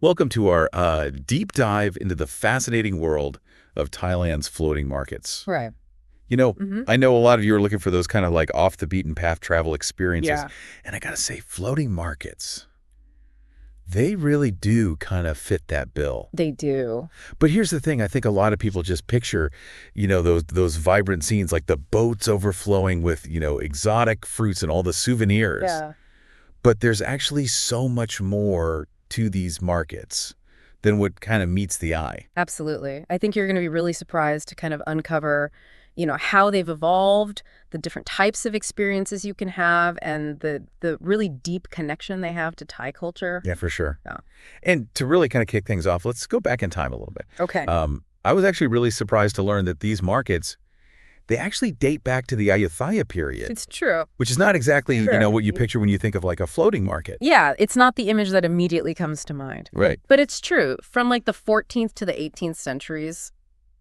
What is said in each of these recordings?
Welcome to our deep dive into the fascinating world of Thailand's floating markets. Right. You know, hmm I know a lot of you are looking for those kind of like off the beaten path travel experiences. Yeah. And I got to say, floating markets, they really do kind of fit that bill. They do. But here's the thing. I think a lot of people just picture, those vibrant scenes like the boats overflowing with, exotic fruits and all the souvenirs. Yeah. But there's actually so much more to these markets than what kind of meets the eye. Absolutely. I think you're going to be really surprised to kind of uncover, how they've evolved, the different types of experiences you can have, and the really deep connection they have to Thai culture. Yeah, for sure. Yeah. And to really kind of kick things off, let's go back in time a little bit. Okay. I was actually really surprised to learn that these markets, they actually date back to the Ayutthaya period, It's true. which is not exactly, Sure. what you picture when you think of like a floating market. Yeah, it's not the image that immediately comes to mind. Right. But it's true. From like the 14th to the 18th centuries,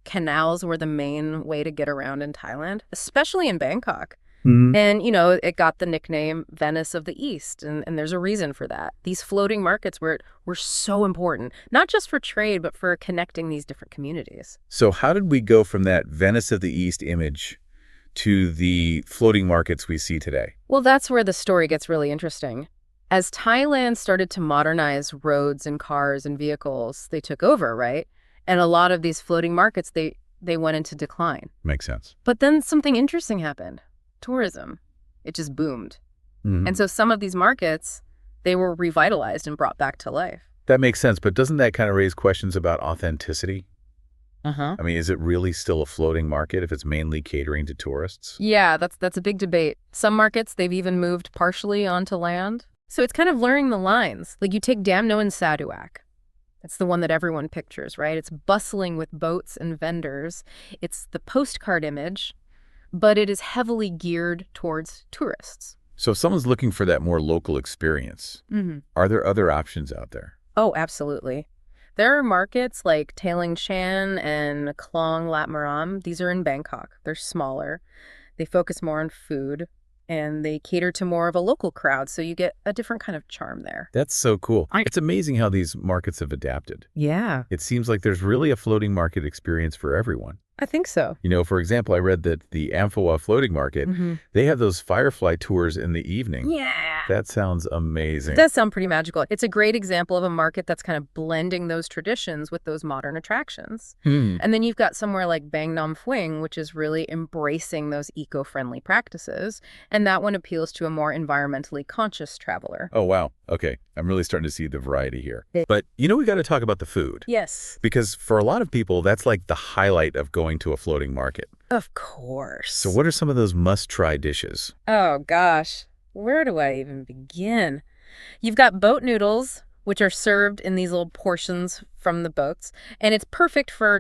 canals were the main way to get around in Thailand, especially in Bangkok. And, it got the nickname Venice of the East, and there's a reason for that. These floating markets were so important, not just for trade, but for connecting these different communities. So how did we go from that Venice of the East image to the floating markets we see today? Well, that's where the story gets really interesting. As Thailand started to modernize roads and cars and vehicles, they took over, right? And a lot of these floating markets, they went into decline. Makes sense. But then something interesting happened. Tourism. It just boomed. Mhm. And so some of these markets, they were revitalized and brought back to life. That makes sense, but doesn't that kind of raise questions about authenticity? Uh-huh. I mean, is it really still a floating market if it's mainly catering to tourists? Yeah, that's a big debate. Some markets, they've even moved partially onto land. So it's kind of blurring the lines. Like you take Dam No and Saduak. That's the one that everyone pictures, right? It's bustling with boats and vendors. It's the postcard image, but it is heavily geared towards tourists. So if someone's looking for that more local experience, Mm-hmm. are there other options out there? Oh, absolutely. There are markets like Tailing Chan and Klong Lat Maram. These are in Bangkok. They're smaller. They focus more on food, and they cater to more of a local crowd, so you get a different kind of charm there. That's so cool. It's amazing how these markets have adapted. Yeah, It seems like there's really a floating market experience for everyone. I think so. For example, I read that the Amphoa floating market, they have those firefly tours in the evening. Yeah. That sounds amazing. It does sound pretty magical. It's a great example of a market that's kind of blending those traditions with those modern attractions. And then you've got somewhere like Bang Nam Phuing, which is really embracing those eco-friendly practices. And that one appeals to a more environmentally conscious traveler. Oh, wow. Okay. I'm really starting to see the variety here. But we got to talk about the food. Yes. Because for a lot of people, that's like the highlight of going to a floating market. Of course. So what are some of those must-try dishes? Oh, gosh. Where do I even begin? You've got boat noodles, which are served in these little portions from the boats. And it's perfect for,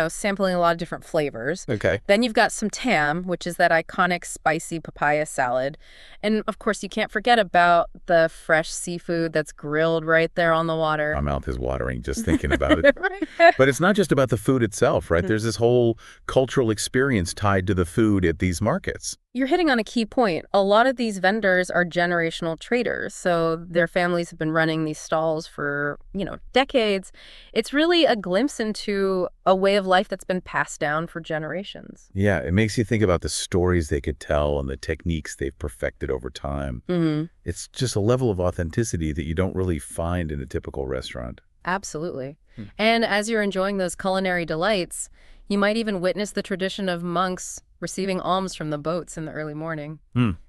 sampling a lot of different flavors. Okay. Then you've got some tam, which is that iconic spicy papaya salad. And, of course, you can't forget about the fresh seafood that's grilled right there on the water. My mouth is watering just thinking about it. Right. But it's not just about the food itself, right? There's this whole cultural experience tied to the food at these markets. You're hitting on a key point. A lot of these vendors are generational traders, so their families have been running these stalls for, decades. It's really a glimpse into a way of life that's been passed down for generations. Yeah, it makes you think about the stories they could tell and the techniques they've perfected over time. Mm-hmm. It's just a level of authenticity that you don't really find in a typical restaurant. Absolutely. And as you're enjoying those culinary delights, you might even witness the tradition of monks receiving alms from the boats in the early morning.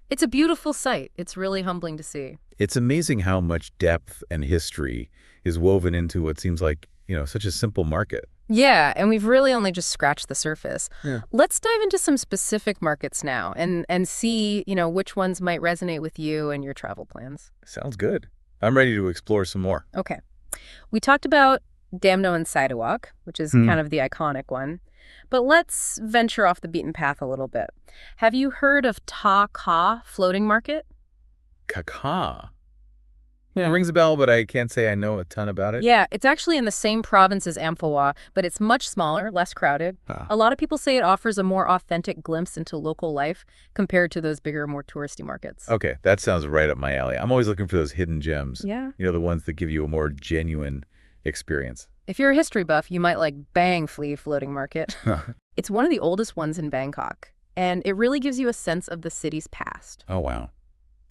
It's a beautiful sight. It's really humbling to see. It's amazing how much depth and history is woven into what seems like, such a simple market. Yeah, and we've really only just scratched the surface. Yeah. Let's dive into some specific markets now and see, which ones might resonate with you and your travel plans. Sounds good. I'm ready to explore some more. Okay. We talked about Damno and Saidawak, which is kind of the iconic one. But let's venture off the beaten path a little bit. Have you heard of Ta Ka floating market? Kaka. It rings a bell, but I can't say I know a ton about it. Yeah, it's actually in the same province as Amphoa, but it's much smaller, less crowded. A lot of people say it offers a more authentic glimpse into local life compared to those bigger, more touristy markets. Okay, that sounds right up my alley. I'm always looking for those hidden gems. Yeah. The ones that give you a more genuine experience. If you're a history buff, you might like Bang Flea Floating Market. It's one of the oldest ones in Bangkok, and it really gives you a sense of the city's past. Oh, wow.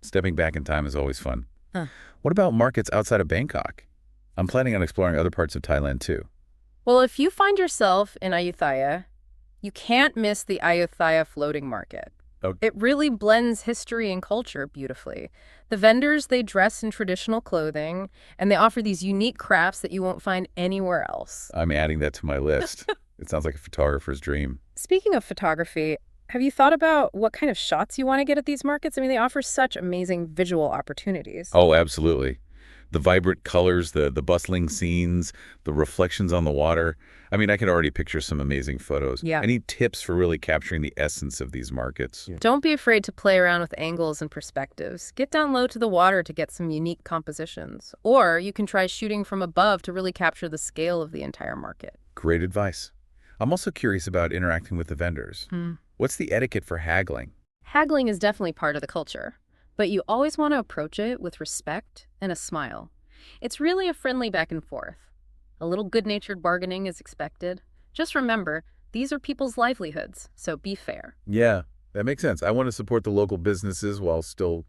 Stepping back in time is always fun. Huh. What about markets outside of Bangkok? I'm planning on exploring other parts of Thailand, too. Well, if you find yourself in Ayutthaya, you can't miss the Ayutthaya Floating Market. Oh. It really blends history and culture beautifully. The vendors, they dress in traditional clothing, and they offer these unique crafts that you won't find anywhere else. I'm adding that to my list. It sounds like a photographer's dream. Speaking of photography, have you thought about what kind of shots you want to get at these markets? I mean, they offer such amazing visual opportunities. Oh, absolutely. The vibrant colors, the bustling scenes, the reflections on the water. I mean, I can already picture some amazing photos. Yeah. Any tips for really capturing the essence of these markets? Don't be afraid to play around with angles and perspectives. Get down low to the water to get some unique compositions. Or you can try shooting from above to really capture the scale of the entire market. Great advice. I'm also curious about interacting with the vendors. What's the etiquette for haggling? Haggling is definitely part of the culture, but you always want to approach it with respect and a smile. It's really a friendly back and forth. A little good-natured bargaining is expected. Just remember, these are people's livelihoods, so be fair. Yeah, that makes sense. I want to support the local businesses while still,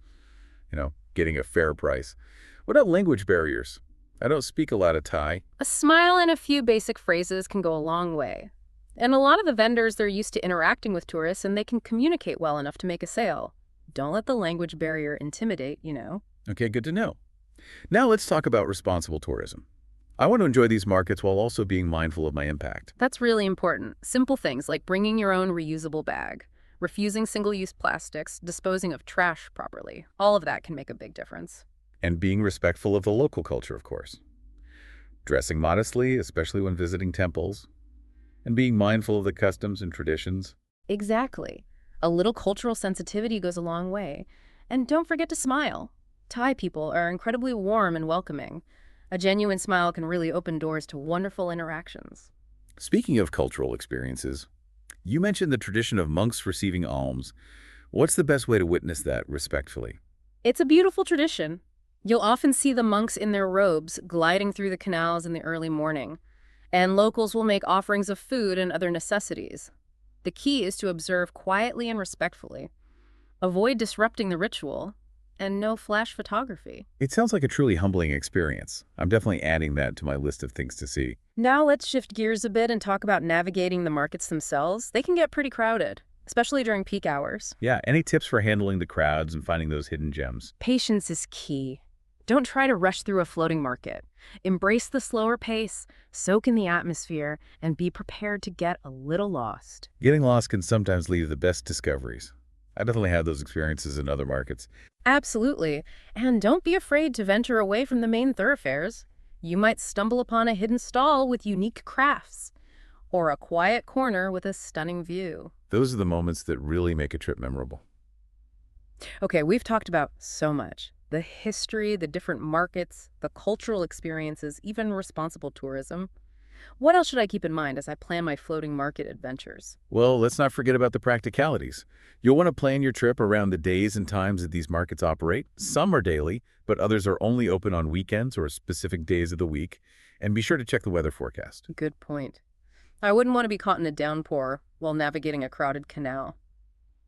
getting a fair price. What about language barriers? I don't speak a lot of Thai. A smile and a few basic phrases can go a long way. And a lot of the vendors, they're used to interacting with tourists, and they can communicate well enough to make a sale. Don't let the language barrier intimidate, Okay, good to know. Now let's talk about responsible tourism. I want to enjoy these markets while also being mindful of my impact. That's really important. Simple things like bringing your own reusable bag, refusing single-use plastics, disposing of trash properly. All of that can make a big difference. And being respectful of the local culture, of course. Dressing modestly, especially when visiting temples. And being mindful of the customs and traditions. Exactly. A little cultural sensitivity goes a long way. And don't forget to smile. Thai people are incredibly warm and welcoming. A genuine smile can really open doors to wonderful interactions. Speaking of cultural experiences, you mentioned the tradition of monks receiving alms. What's the best way to witness that respectfully? It's a beautiful tradition. You'll often see the monks in their robes gliding through the canals in the early morning, and locals will make offerings of food and other necessities. The key is to observe quietly and respectfully. Avoid disrupting the ritual, and no flash photography. It sounds like a truly humbling experience. I'm definitely adding that to my list of things to see. Now let's shift gears a bit and talk about navigating the markets themselves. They can get pretty crowded, especially during peak hours. Yeah, any tips for handling the crowds and finding those hidden gems? Patience is key. Don't try to rush through a floating market. Embrace the slower pace, soak in the atmosphere, and be prepared to get a little lost. Getting lost can sometimes lead to the best discoveries. I definitely had those experiences in other markets. Absolutely. And don't be afraid to venture away from the main thoroughfares. You might stumble upon a hidden stall with unique crafts, or a quiet corner with a stunning view. Those are the moments that really make a trip memorable. Okay, we've talked about so much. The history, the different markets, the cultural experiences, even responsible tourism. What else should I keep in mind as I plan my floating market adventures? Well, let's not forget about the practicalities. You'll want to plan your trip around the days and times that these markets operate. Some are daily, but others are only open on weekends or specific days of the week. And be sure to check the weather forecast. Good point. I wouldn't want to be caught in a downpour while navigating a crowded canal.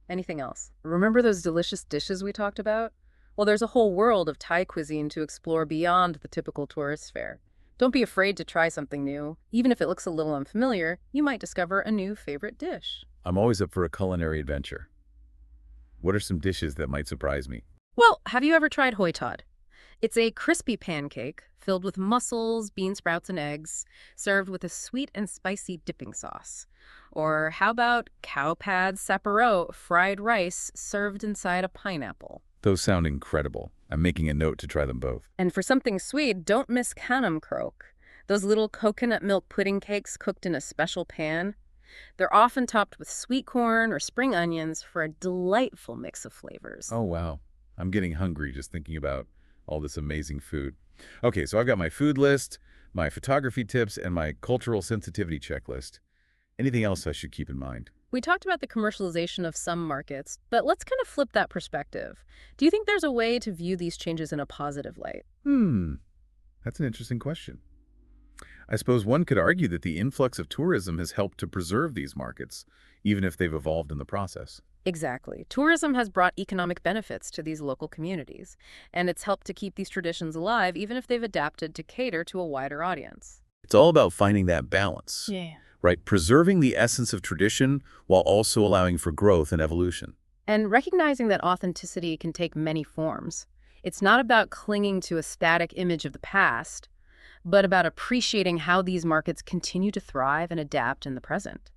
Anything else? Remember those delicious dishes we talked about? Well, there's a whole world of Thai cuisine to explore beyond the typical tourist fare. Don't be afraid to try something new. Even if it looks a little unfamiliar, you might discover a new favorite dish. I'm always up for a culinary adventure. What are some dishes that might surprise me? Well, have you ever tried hoi tod? It's a crispy pancake filled with mussels, bean sprouts, and eggs, served with a sweet and spicy dipping sauce. Or how about cow pad saparo, fried rice served inside a pineapple? Those sound incredible. I'm making a note to try them both. And for something sweet, don't miss kanam krok. Those little coconut milk pudding cakes cooked in a special pan. They're often topped with sweet corn or spring onions for a delightful mix of flavors. Oh, wow. I'm getting hungry just thinking about all this amazing food. Okay, so I've got my food list, my photography tips, and my cultural sensitivity checklist. Anything else I should keep in mind? We talked about the commercialization of some markets, but let's kind of flip that perspective. Do you think there's a way to view these changes in a positive light? That's an interesting question. I suppose one could argue that the influx of tourism has helped to preserve these markets, even if they've evolved in the process. Exactly. Tourism has brought economic benefits to these local communities, and it's helped to keep these traditions alive even if they've adapted to cater to a wider audience. It's all about finding that balance, Yeah. right? Preserving the essence of tradition while also allowing for growth and evolution. And recognizing that authenticity can take many forms. It's not about clinging to a static image of the past, but about appreciating how these markets continue to thrive and adapt in the present.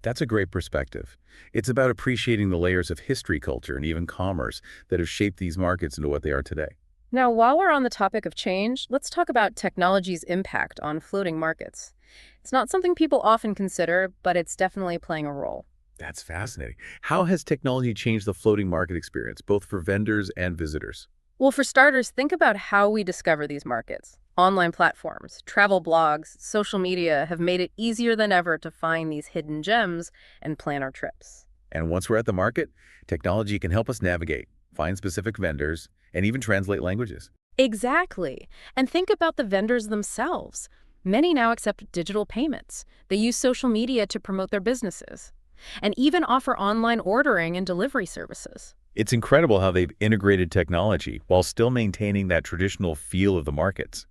That's a great perspective. It's about appreciating the layers of history, culture, and even commerce that have shaped these markets into what they are today. Now, while we're on the topic of change, let's talk about technology's impact on floating markets. It's not something people often consider, but it's definitely playing a role. That's fascinating. How has technology changed the floating market experience, both for vendors and visitors? Well, for starters, think about how we discover these markets. Online platforms, travel blogs, social media have made it easier than ever to find these hidden gems and plan our trips. And once we're at the market, technology can help us navigate, find specific vendors, and even translate languages. Exactly. And think about the vendors themselves. Many now accept digital payments. They use social media to promote their businesses, and even offer online ordering and delivery services. It's incredible how they've integrated technology while still maintaining that traditional feel of the markets.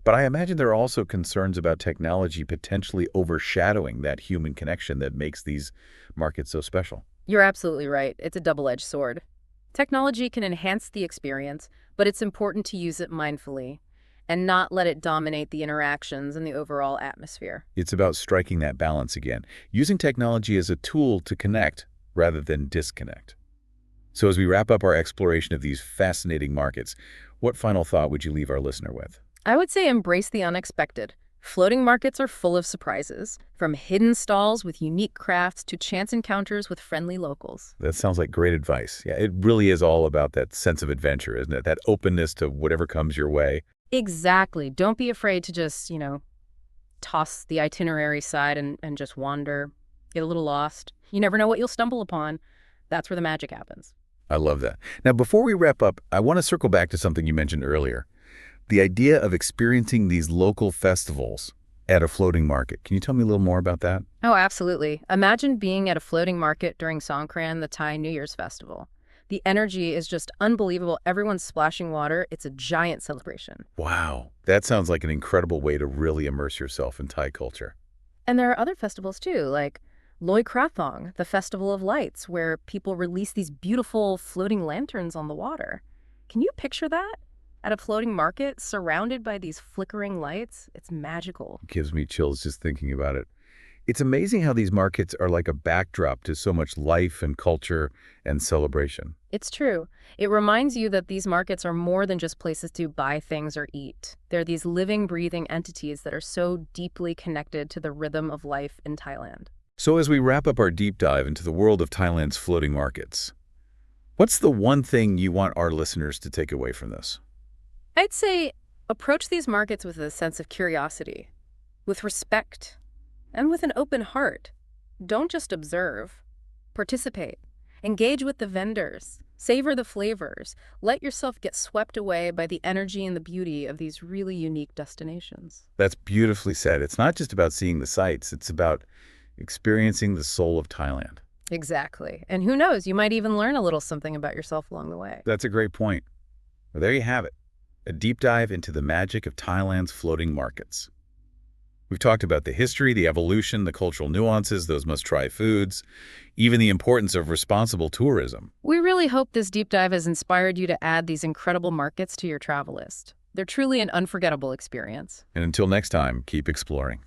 But I imagine there are also concerns about technology potentially overshadowing that human connection that makes these markets so special. You're absolutely right. It's a double-edged sword. Technology can enhance the experience, but it's important to use it mindfully and not let it dominate the interactions and the overall atmosphere. It's about striking that balance again, using technology as a tool to connect rather than disconnect. So as we wrap up our exploration of these fascinating markets, what final thought would you leave our listener with? I would say embrace the unexpected. Floating markets are full of surprises, from hidden stalls with unique crafts to chance encounters with friendly locals. That sounds like great advice. Yeah, it really is all about that sense of adventure, isn't it? That openness to whatever comes your way. Exactly. Don't be afraid to just, toss the itinerary side and just wander, get a little lost. You never know what you'll stumble upon. That's where the magic happens. I love that. Now, before we wrap up, I want to circle back to something you mentioned earlier. The idea of experiencing these local festivals at a floating market. Can you tell me a little more about that? Oh, absolutely. Imagine being at a floating market during Songkran, the Thai New Year's festival. The energy is just unbelievable. Everyone's splashing water. It's a giant celebration. Wow. That sounds like an incredible way to really immerse yourself in Thai culture. And there are other festivals too, like Loy Krathong, the Festival of Lights, where people release these beautiful floating lanterns on the water. Can you picture that? At a floating market, surrounded by these flickering lights, it's magical. It gives me chills just thinking about it. It's amazing how these markets are like a backdrop to so much life and culture and celebration. It's true. It reminds you that these markets are more than just places to buy things or eat. They're these living, breathing entities that are so deeply connected to the rhythm of life in Thailand. So as we wrap up our deep dive into the world of Thailand's floating markets, what's the one thing you want our listeners to take away from this? I'd say approach these markets with a sense of curiosity, with respect, and with an open heart. Don't just observe. Participate. Engage with the vendors. Savor the flavors. Let yourself get swept away by the energy and the beauty of these really unique destinations. That's beautifully said. It's not just about seeing the sights. It's about experiencing the soul of Thailand. Exactly. And who knows, you might even learn a little something about yourself along the way. That's a great point. Well, there you have it. A deep dive into the magic of Thailand's floating markets. We've talked about the history, the evolution, the cultural nuances, those must-try foods, even the importance of responsible tourism. We really hope this deep dive has inspired you to add these incredible markets to your travel list. They're truly an unforgettable experience. And until next time, keep exploring.